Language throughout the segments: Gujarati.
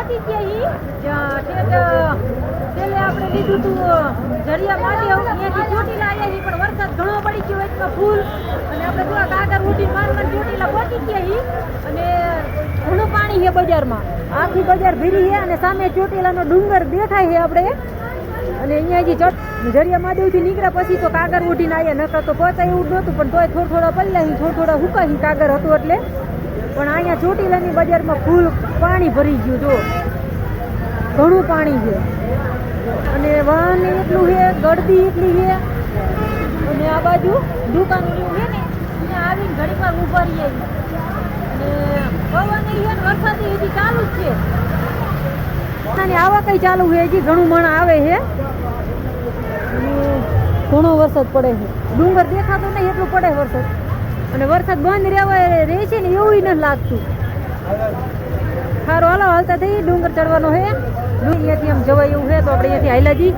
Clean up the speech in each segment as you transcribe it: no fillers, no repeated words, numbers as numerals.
પહોંચી ગયા છેલ્લે આપણે લીધું હતું જરિયા મહાદેવ અહીંયાથી ચોટીલા આવ્યા છીએ પણ વરસાદ ઘણો પડી ગયો એટલો ફૂલ અને આપણે થોડા કાગર ઉઠી મારવા ચોટીલા પહોંચી ગયા અને ઘણું પાણી છે બજારમાં આખી બજાર ભીરી છે અને સામે ચોટીલાનો ડુંગર દેખાય છે આપણે અને અહીંયા જે જરિયા મહાદેવથી નીકળ્યા પછી તો કાગર ઉઠીને આવ્યા નકર તો પહોંચાય એવું નહોતું પણ તોય થોડા પલ્લા થોડા હુકાઈ કાગર હતું એટલે પણ અહીંયા ચોટીલાની બજારમાં ફૂલ પાણી ભરી ગયું જો ઘણું પાણી છે અને વાહન એટલું છે ગળદી એટલી છે અને આ બાજુ દુકાનો છે ને અહીંયા આવીને ઘડી પર ઊભા રહીએ અને પવન છે ને વરસાદ હજી ચાલુ જ છે અને આવા કઈ ચાલુ છે હજી ઘણું મણ આવે છે ઘણો વરસાદ પડે છે ડુંગર દેખાતો નહીં એટલું પડે વરસાદ અને વરસાદ બંધ રહેવા રહે છે ને એવું નથી લાગતું સારું હાલો હાલતા થઈ ડુંગર ચડવાનો છે અહીંયાથી આમ જવાય એવું છે તો આપણે અહીંયાથી હાઈલાજી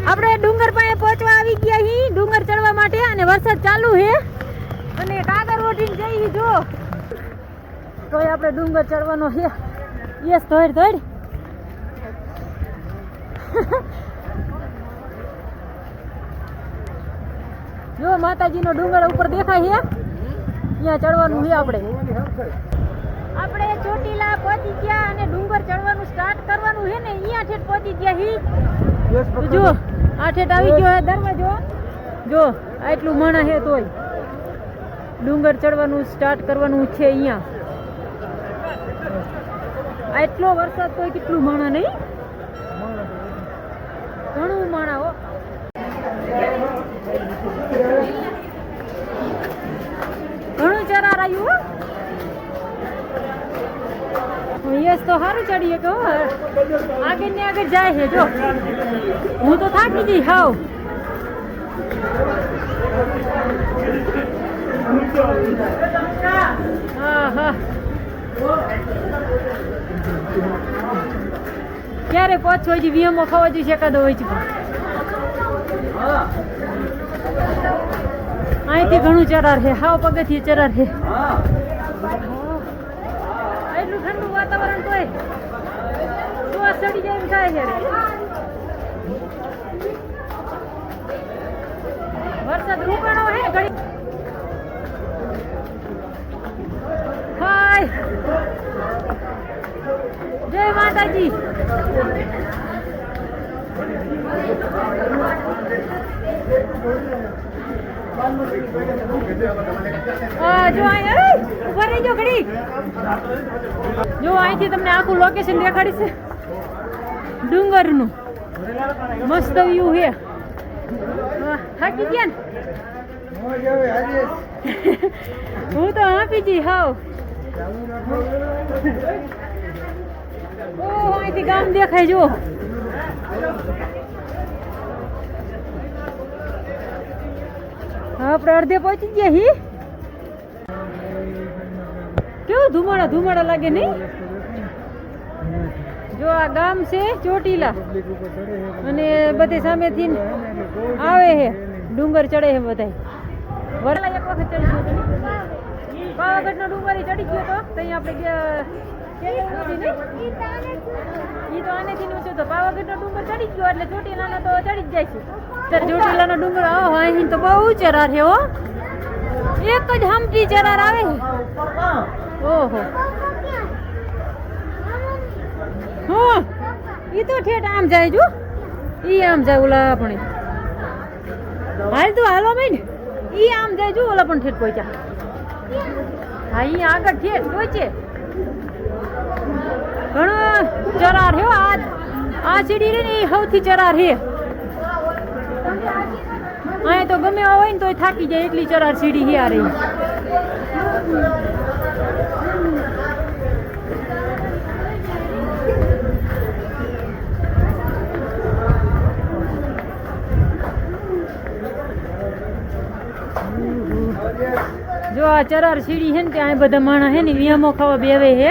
આપણે ડુંગર પાસે પહોંચવા આવી ગયા અહીં ડુંગર ચડવા માટે અને વરસાદ ચાલુ છે અને કાગર ઓઢીને જઈએ જો તો આપણે ડુંગર ચડવાનો છે યસ ધોડ જો માતાજીનો ડુંગર ઉપર દેખાય છે ત્યાં ચડવાનું છે આપણે ચોટીલા પહોંચી ગયા અને ડુંગર ચડવાનું સ્ટાર્ટ કરવાનું છે ને અહીંયા ઠેઠ પહોંચી ગયા હી જો આ ઠેઠ આવી ગયો છે દરવાજો જો આટલું માણા છે તોય ડુંગર ચડવાનું સ્ટાર્ટ કરવાનું છે અહીંયા આટલો વરસાદ તોય કેટલું માણા નહીં ઘણું માણા હો ઘણું ચરાર આવ્યું યસ તો સારું ચડીએ કે આગળ ને આગળ જાય છે જો હું તો થાકી જઈ હાવ હા ક્યારે પહોંચવો હજી વીએમઓ ખાવા જોઈએ એકાદો હોય છે અહીંથી ઘણું ચરાર છે હાવ પગથિયે ચરાર છે એટલું ઠંડુ વાતાવરણ તોય શ્વાસ ચડી જાય એમ થાય છે વરસાદ રૂકાણો છે ઘડી હાય જય માતાજી જો ઉભા રહી જાઓ ઘડી જો અહીંથી તમને આખું લોકેશન દેખાડીશ ડુંગરનું મસ્ત વ્યૂ છે થાકી ગયા ને હું તો આપી જી હાવ અહીંથી ગામ દેખાય જો આપણે અડધે પહોંચી ગયા હી કેવું ધુમાડા લાગે નહીં જો આ ગામ છે ચોટીલા અને બધે સામેથી આવે છે ડુંગર ચડે છે બધા વરલા એક વખત ચડી ગયો પાવાગઢનો ડુંગર ચડી ગયો તો ત્યાં આપણે ઈ તો આનેથી નું છે તો પાવાગઢનો ડુંગર ચડી ગયો એટલે ચોટીલાનો તો ચડી જ જાય છે ચોટીલાનો ડુંગર અહીં તો બહુ ચરાર છે હો એક જ હમટી ચરાર આવે ઓહો હા ઈ તો ઠેઠ આમ જાય જો ઈ આમ જાય ઓલા આપણે હાલ તો હાલો ભાઈ ઈ આમ જાય જો ઓલા પણ ઠેઠ પહોંચ્યા હા ઈ આગળ ઠેઠ પહોંચે ઘણો ચરાર હે આ સીડી રે ને સૌથી ચરાર હે અહીંયા તો ગમે હોય ને તો થાકી જાય એટલી ચરાર સીડી હે આ રહી જો આ ચરાર સીડી છે ને ત્યાં બધા માણસ હે ને વિયામો ખાવા બેવે હે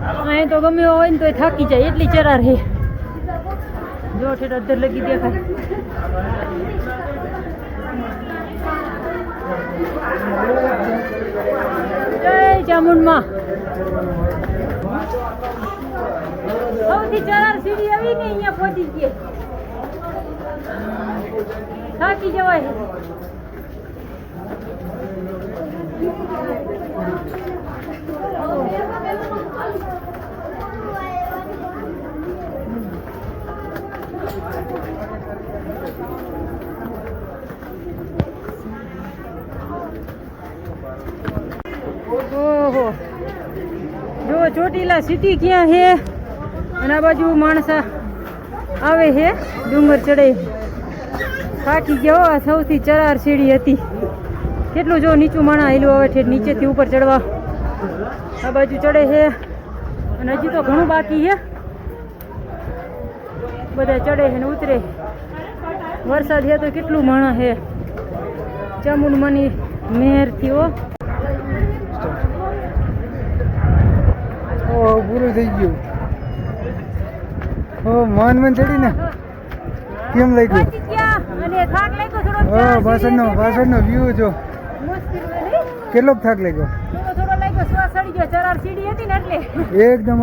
અહીં તો ગમે હોય ને તો થાકી જાય એટલી ચરાર હે જો ઠેઠ અધર લગી દેખાય જય ચામુંડમાં સૌથી ચરાર સીડી આવી ને અહીંયા પહોંચી ગઈ. થાકી જવાય. ઓહો, જો ચોટીલા સિટી ક્યાં છે અને આ બાજુ માણસ આવે છે ડુંગર ચડે. થાકી ગયો. આ સૌથી ચરાર સીડી હતી. કેટલું જો નીચું માણા આવેલું આવે છે નીચેથી ઉપર ચડવા. આ બાજુ ચડે છે અને હજી તો ઘણું બાકી છે. બધા ચડે છે ને ઉતરે. વરસાદ છે તો કેટલું માણા છે. ચામુંડમાની મહેરથી હો. પૂરું થઈ ગયું. મન ચડી ને કેમ લાગ્યું? અને થાક લાગ્યો થોડો. પાછળનો વ્યૂ જો. કેટલો થાક લાગ્યો? થોડો લાગ્યો. શ્વાસ ચડી ગયો. ચરાર સીડી હતી ને એટલે એકદમ.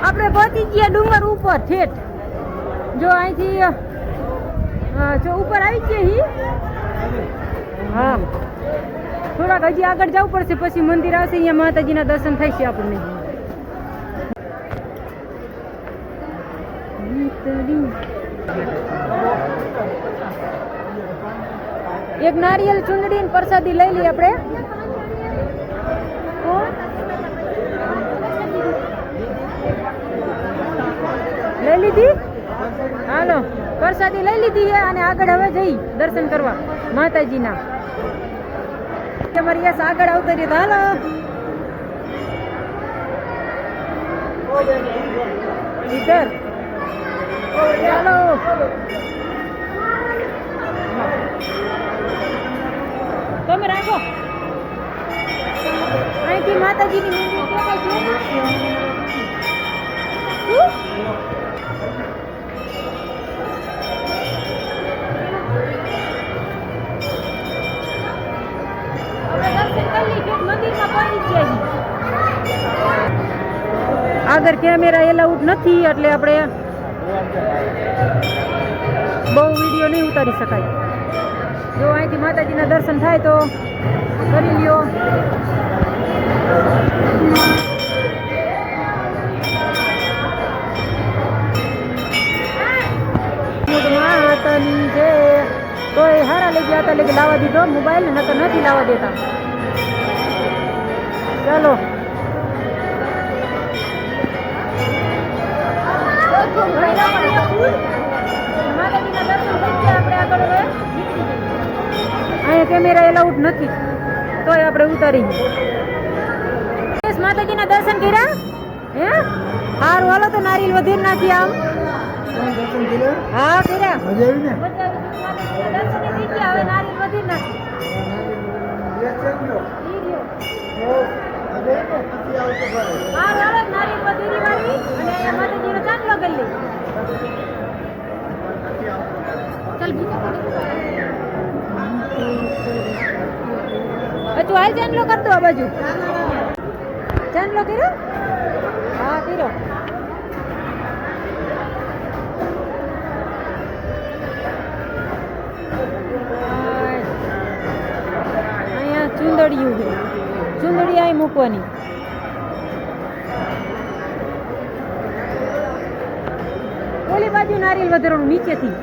આપણે પહોંચી ગયા ડુંગર ઉપર ઠેઠ. જો અહીંથી જો ઉપર આવી ગયા હી. હા, થોડાક હજી આગળ જવું પડશે પછી મંદિર આવશે. અહીંયા માતાજીના દર્શન થાય છે આપણને. એક નારિયેલ ચુંદડી ને પ્રસાદી લઈ લઈએ આપણે. લઈ લીધી. હાલો, પ્રસાદી લઈ લીધી છે અને આગળ હવે જઈ દર્શન કરવા માતાજીના. તમારી યસ આગળ આવતા રહી. હાલો, ઇધર ચાલો. તમે રાખો. અહીંથી માતાજીની મંદિર દેખાય છે. આગળ કેમેરા એલાઉડ નથી એટલે આપણે બહુ વિડીયો નહીં ઉતારી શકાય. જો અહીંથી માતાજીના દર્શન થાય તો કરી લ્યો. માતાની છે તો એ હારા લઈ ગયા હતા એટલે લાવવા દીધો મોબાઈલ, નકર નથી લાવવા દેતા. ચાલો, અહીંયા કેમેરા એલાઉડ નથી તોય આપણે ઉતારી. માતાજીના દર્શન કર્યા હે? હારું, હાલો તો નારિયેલ વધેર નાખી. આમ હા કર્યા. હવે નારિયેલ વધેર નાખી. નારિયેલ વધેરી વાળી અને અહીંયા માતાજીનો ચાંદલો કરી લઈ. ચાલ તું હાલ ચાંદલો કર દો. આ બાજુ ચાંદલો કર્યો. હા કર્યો. અહીંયા ચુંદડિયું છે. ચુંદડી અહીં મૂકવાની. ઓલી બાજુ નારિયેલ વધેરવાનું નીચેથી.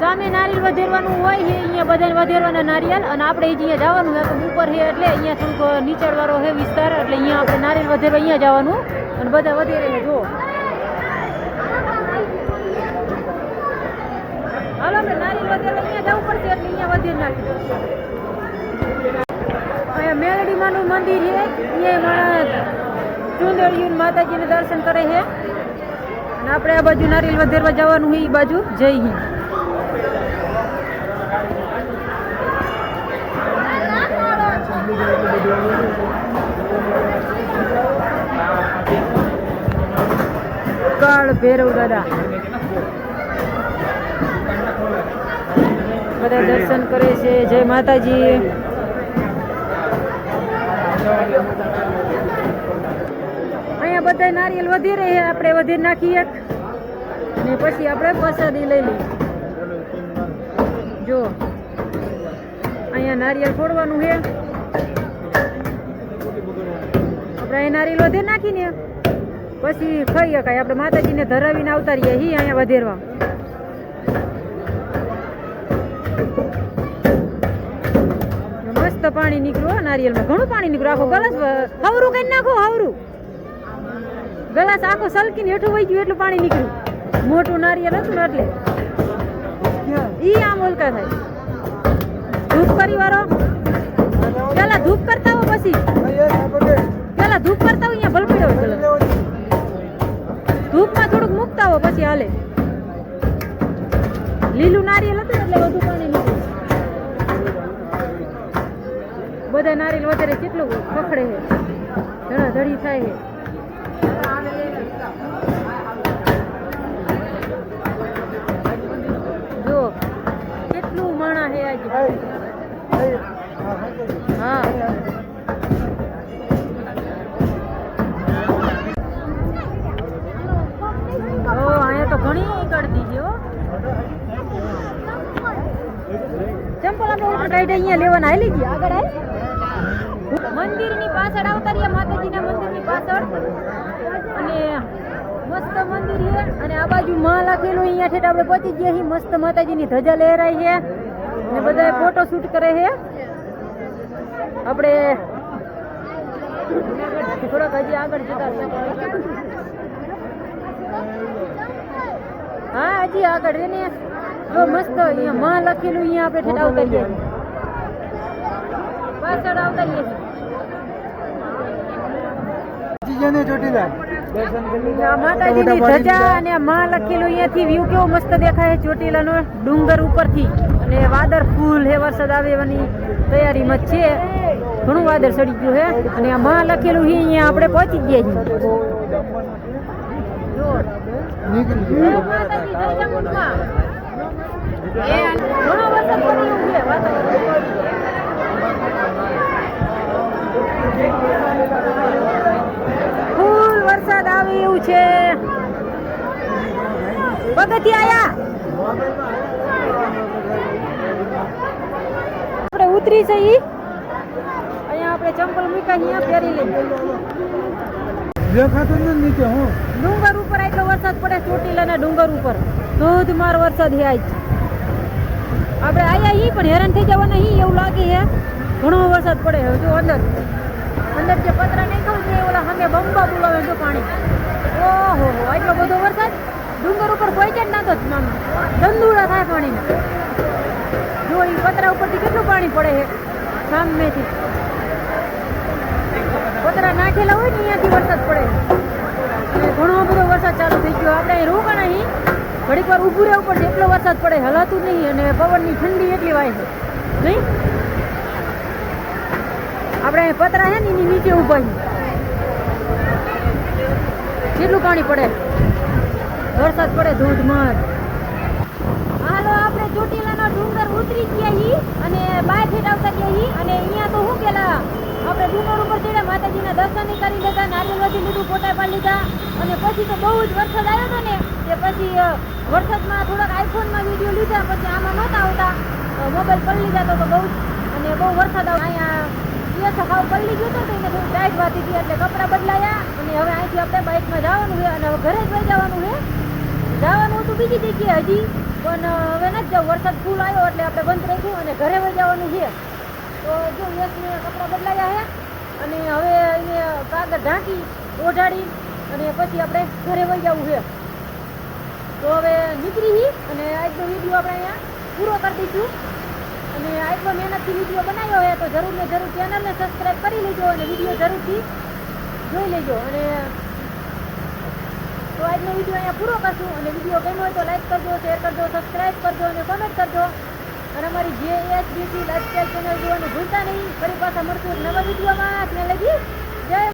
સામે નારિયેલ વધેરવાનું હોય છે. અહીંયા બધા વધેરવાના નારિયેલ અને આપણે અહીંયા જવાનું હોય તો ઉપર છે એટલે અહીંયા થોડુંક નીચાણવાળો છે વિસ્તાર એટલે અહીંયા આપણે નારિયેલ વધેરવા અહીંયા જવાનું અને બધા વધેરેલા જુઓ. હાલો, આપણે નારિયેલ વધેરવા અહીંયા જવું પડશે એટલે અહીંયા વધેર નાખી. અહીંયા મેલડીમાનું મંદિર છે. અહીંયા ચુંદડિયું માતાજીને દર્શન કરે છે અને આપણે આ બાજુ નારિયેલ વધેરવા જવાનું હોય. એ બાજુ જઈ. ગોપાળ ભૈરવ દાદા બધા દર્શન કરે છે. જય માતાજી. અહીંયા બધા નારિયેલ વધી રહે છે, આપણે વધી નાખીએ અને પછી આપણે પ્રસાદી લઈ લઈએ. જો અહીંયા નારિયેલ ફોડવાનું છે, આપણે અહીં નારિયેલ વધેર નાખીને પછી ખાઈ શકાય. આપણે માતાજીને ધરાવીને આવતા રહીએ હી અહીંયા વધેરવા. મસ્ત પાણી નીકળ્યું નારિયેલમાં, ઘણું પાણી નીકળ્યું. આખો ગલાસ હવરું કઈ નાખો, હવરું ગલાસ આખો સલકીને હેઠું વહી ગયું એટલું પાણી નીકળ્યું. મોટું નારિયેલ હતું ને એટલે ઈ આમ ઓલકા થાય. ધૂપ કરી વાળો પેલા ધૂપ કરતા હો, પછી પેલા ધૂપ કરતા હો. અહીંયા ભલપડ્યો ધૂપમાં થોડુંક મૂકતા હો પછી હાલે. લીલું નારિયેલ હતું એટલે વધુ પાણી નીકળ્યું. બધા નારિયેલ વધારે કેટલું પકડે છે, ધડાધડી થાય છે. જો કેટલું માણા છે આજે. હા અહીંયા તો ઘણી ગળદી છે હો. ચંપલ આપણે ટાઈટ અહીંયા લેવાના હાલી ગયા. આગળ આય મંદિરની પાછળ આવતા રહ્યા, માતાજીના મંદિરની પાછળ. અને મસ્ત મંદિર છે અને આ બાજુ માં લખેલું. અહીંયા ઠેઠ આપણે પહોંચી ગયા છીએ. મસ્ત માતાજીની ધજા લહેરાઈ છે અને બધા ફોટો શૂટ કરે છે. આપણે થોડાક હજી આગળ જતા. હા હજી આગળ એને જો મસ્ત અહીંયા માં લખેલું. અહીંયા આપણે ઠેઠ આવતા રહીએ, પાછળ આવતા રહીએ. માતાજીની ધજા અને માં લખેલું. અહીંયાથી વ્યૂ કેવો મસ્ત દેખાય ચોટીલાનો ડુંગર ઉપરથી. અને વાદળ ફૂલ હે, વરસાદ આવવાની તૈયારીમાં છે. ઘણું વાદળ ચડી ગયું હે અને આ માં લખેલું છે. અહીંયા આપણે પહોંચી ગયા છીએ. ઘણો વરસાદ પડી છે, ફૂલ વરસાદ આવે એવું છે. પગથિયા આપણે ઉતરી છે. અહીંયા આપણે ચંપલ મૂક્યા, અહીંયા પહેરી લઈએ. ડુંગર ઉપર એટલો વરસાદ પડે, ચોટીલાના ડુંગર ઉપર ધોધમાર વરસાદ છે આજ. આપણે આયા હી પણ હેરાન થઈ જવાના હી એવું લાગે છે. ઘણો વરસાદ પડે. હવે જો અંદર જે પતરા નાખ્યું છે ઓલા સામે બંબા બોલાવે જો પાણી. ઓહો એટલો બધો વરસાદ ડુંગર ઉપર કોઈ જ ના તો દંદુડા થાય પાણીના. જો એ પતરા ઉપરથી કેટલું પાણી પડે છે સામેથી. પતરા નાખેલા હોય ને અહીંયાથી વરસાદ પડે અને ઘણો બધો વરસાદ ચાલુ થઈ ગયો. આપણે અહીં રોકાણા અહીં ઘડીક વાર ઊભું રહેવું પડશે, એટલો વરસાદ પડે, હલાતું નહીં. અને પવનની ઠંડી એટલી વાય છે નહીં. આપણે અહીં પતરા છે ને એની નીચે ઊભા છીએ. કેટલું પાણી પડે, વરસાદ પડે ધોધમાર. હાલો આપણે ચોટીલાનો ડુંગર ઉતરી ગયા છીએ અને બાય ફીટ આવતા ગયા છીએ. અને અહીંયા તો શું પેલા આપણે ડુંગર ઉપર ચડ્યા, માતાજીના દર્શન કરી લીધા, નારિયેલ વધી લીધું, ફોટા પાડી લીધા. અને પછી તો બહુ જ વરસાદ આવ્યો હતો ને તે પછી વરસાદમાં થોડાક આઈફોનમાં વિડીયો લીધા. પછી આમાં નહોતા આવતા, મોબાઈલ પડી લીધા તો બહુ જ. અને બહુ વરસાદ આવ્યો. અહીંયા હાવ પલ્લી ગયું હતું તો એને થોડું ટાઈટ વાતી હતી એટલે કપડાં બદલાયા. અને હવે અહીંથી આપણે બાઇકમાં જવાનું છે અને હવે ઘરે જ વહી જવાનું છે. જવાનું હતું બીજી જગ્યાએ હજી, પણ હવે નથી જવું. વરસાદ ફૂલ આવ્યો એટલે આપણે બંધ રાખ્યું અને ઘરે વહી જવાનું છે. તો જો યશને કપડાં બદલાયા છે અને હવે અહીંયા કાગળ ઢાંકી ઓઢાડી અને પછી આપણે ઘરે વહી જવું છે. તો હવે નીકળી અને આજનો વિડીયો આપણે અહીંયા પૂરો કરી દઈશું. અને આટલો મહેનતથી વિડીયો બનાવ્યો હોય તો જરૂર ને જરૂર ચેનલને સબસ્ક્રાઈબ કરી લેજો અને વિડીયો જરૂરથી જોઈ લેજો. અને તો આજનો વિડીયો અહીંયા પૂરો કરશું. અને વિડીયો ગમ્યો હોય તો લાઈક કરજો, શેર કરજો, સબસ્ક્રાઈબ કરજો અને કોમેન્ટ કરજો. અને અમારી JSBC લાઈફસ્ટાઈલ ચેનલ જોવાનું ભૂલતા નહીં. ફરી પાછા મળશું એક નવા વિડીયોમાં.